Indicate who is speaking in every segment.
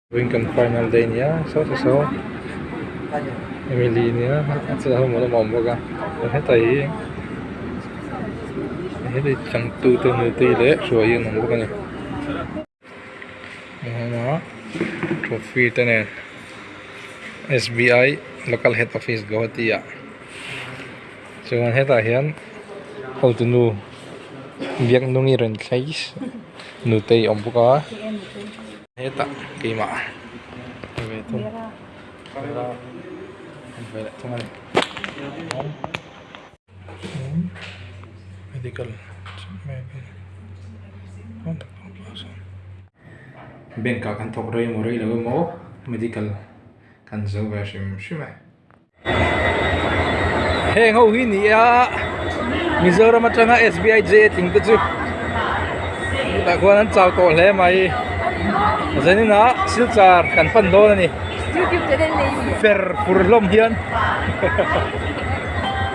Speaker 1: Going kan final day niya. So. Emily niya. At sa mo na mamboga. Hết tay. Hết đi chẳng tu tu nữ tì lệ. So yun mamboga niya. Mga trophy tene. SBI local head office Guwahati ya. So an hết tay hiyan. How to know. Biyak nungi rin guys. Nutay mamboga. Heta kima. Ito. Medical. Bengka kan thok rei mo rei lagu mo medical kan zo ba shim shime. Heng ho hi ni ya. Mizoram atanga SBI J ting tu chu. Ta ko nan chao to le mai. Zani na silchar kan pan do na ni.
Speaker 2: YouTube channel này
Speaker 1: Fer purlom hian.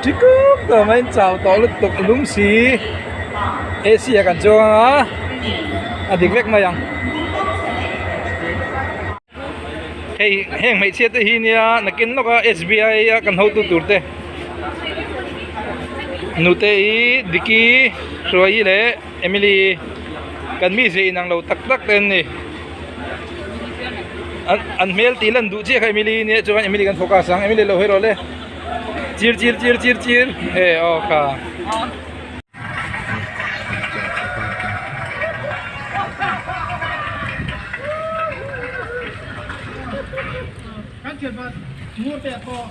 Speaker 1: Tikuk to main chao to lut tok lum si. Asia kan jo nga. Adik vek mayang. Hey, heng mai che te hi nia nakin no ka SBI kan ho tu turte. Nute i diki roi le Emily kan mi se inang lo tak tak ten ni. An mel tilan du che khai Emily ni chuan Emily kan focus sang Emily lo hero le. Chir. Ka.
Speaker 3: Kan chuyện mà mua tiền có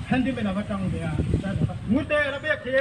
Speaker 3: handyman ở trong thì mua tiền là biết gì